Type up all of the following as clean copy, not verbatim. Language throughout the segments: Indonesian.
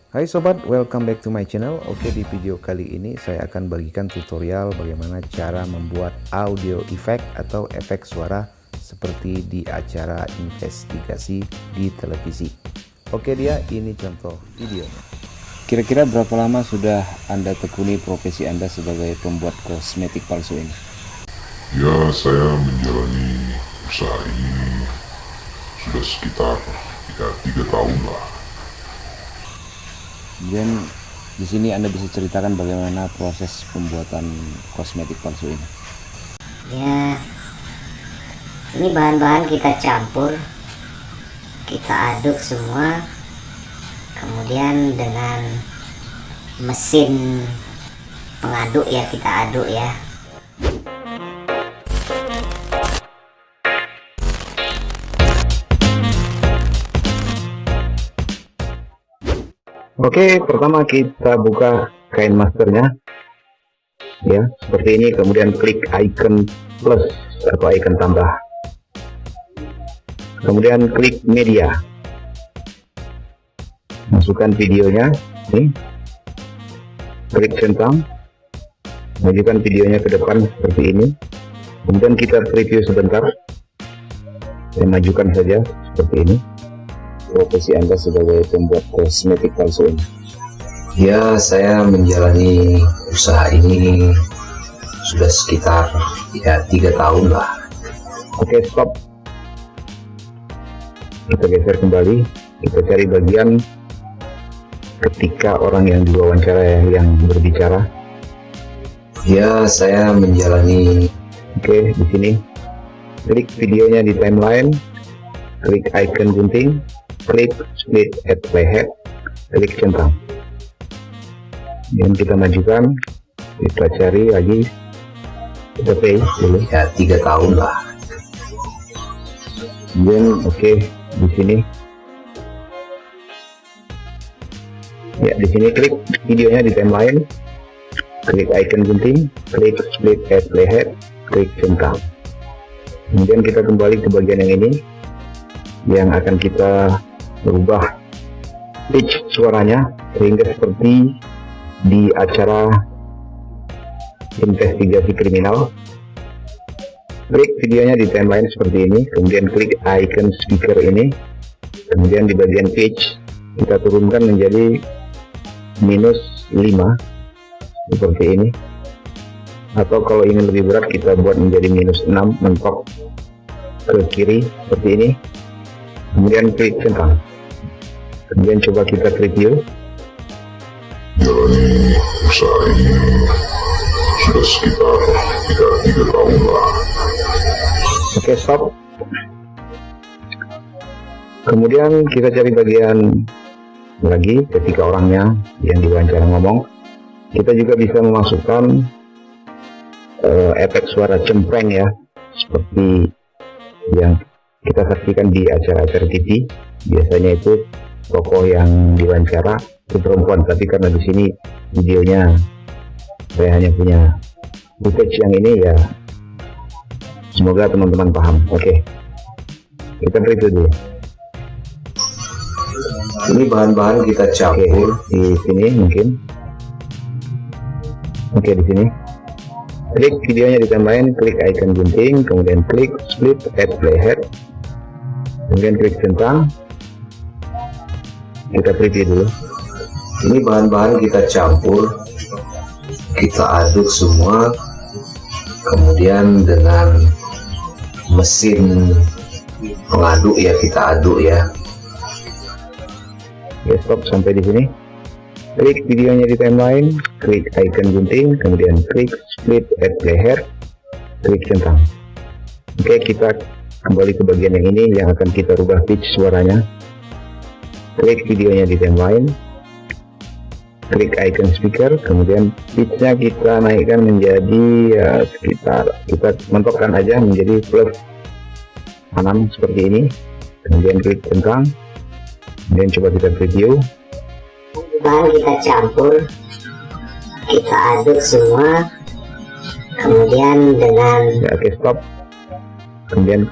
Hai sobat, welcome back to my channel. Oke, di video kali ini saya akan bagikan tutorial bagaimana cara membuat audio effect atau efek suara seperti di acara investigasi di televisi. Oke, ini contoh videonya. Kira-kira berapa lama sudah Anda tekuni profesi Anda sebagai pembuat kosmetik palsu ini? Ya, saya menjalani usaha ini sudah sekitar 3 tahun lah. Dan di sini Anda bisa ceritakan bagaimana proses pembuatan kosmetik palsu ini. Ya, ini bahan-bahan kita campur, kita aduk semua, kemudian dengan mesin pengaduk ya kita aduk ya. Oke, pertama kita buka kain masternya ya, seperti ini. Kemudian klik icon plus atau icon tambah, kemudian klik media, masukkan videonya nih, klik centang, majukan videonya ke depan seperti ini. Kemudian kita preview sebentar, saya majukan saja seperti ini. Profesi Anda sebagai pembuat kosmetik palsu ini. Ya, saya menjalani usaha ini sudah sekitar 3 tahun lah. Oke, stop. Kita geser kembali, kita cari bagian ketika orang yang diwawancara yang berbicara. Ya, saya menjalani. Oke, di sini klik videonya di timeline, klik icon gunting, klik split at playhead, klik centang, dan kita majukan, kita cari lagi, kita play dulu. Ya, 3 tahun lah. Dan oke, di sini ya, di sini klik videonya di timeline, klik icon gunting, klik split at playhead, klik centang. Kemudian kita kembali ke bagian yang ini yang akan kita berubah pitch suaranya sehingga seperti di acara investigasi kriminal. Klik videonya di timeline seperti ini, kemudian klik icon speaker ini, kemudian di bagian pitch kita turunkan menjadi -5 seperti ini, atau kalau ingin lebih berat kita buat menjadi -6, mentok ke kiri seperti ini. Kemudian klik centang, kemudian coba kita preview. Jalani usaha ini sudah sekitar 3 tahun lah. Oke, stop. Kemudian kita cari bagian lagi ketika orangnya yang diwawancara ngomong. Kita juga bisa memasukkan efek suara cempreng ya, seperti yang kita saksikan di acara-acara TV. Biasanya itu tokoh yang diwawancara itu perempuan, tapi karena di sini videonya saya hanya punya footage yang ini ya, semoga teman-teman paham. Oke, kita preview dulu. Ini bahan-bahan kita campur. Di sini mungkin. Oke, di sini klik videonya di timeline, klik icon gunting, kemudian klik split at playhead, kemudian klik centang. Kita preview dulu. Ini bahan-bahan kita campur, kita aduk semua, kemudian dengan mesin pengaduk ya kita aduk ya. Ya, stop sampai di sini. Klik videonya di timeline, klik icon gunting, kemudian klik split at playhead, klik centang. Oke, kita kembali ke bagian yang ini yang akan kita rubah pitch suaranya. Klik videonya di timeline, klik icon speaker, kemudian pitchnya kita naikkan menjadi ya, sekitar, kita mentokkan aja menjadi +6 seperti ini. Kemudian klik centang, kemudian coba kita preview. Bahan kita campur, kita aduk semua, kemudian dengan Ya, oke, stop. Kemudian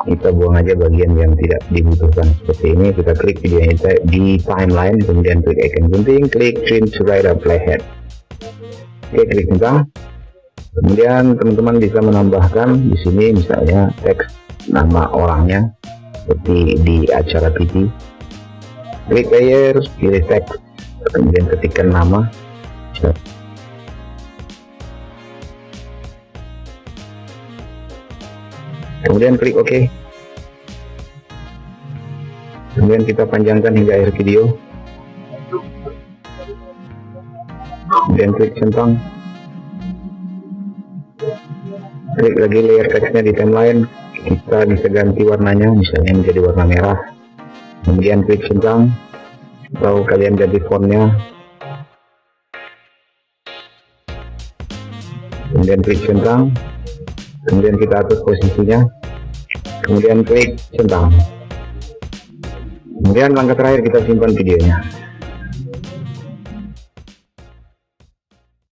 kita buang aja bagian yang tidak dibutuhkan. Seperti ini, kita klik videonya di timeline, kemudian klik icon gunting, klik trim to right or playhead. Oke, klik centang. Kemudian teman-teman bisa menambahkan di sini misalnya teks nama orangnya seperti di acara TV. Klik layer, pilih teks, kemudian ketikkan nama. Kemudian klik OK. Kemudian kita panjangkan hingga akhir video. Kemudian klik centang. Klik lagi layer teksnya di timeline. Kita bisa ganti warnanya, misalnya menjadi warna merah. Kemudian klik centang. Atau kalian ganti fontnya. Kemudian klik centang. Kemudian kita atur posisinya, kemudian klik centang. Kemudian langkah terakhir kita simpan videonya.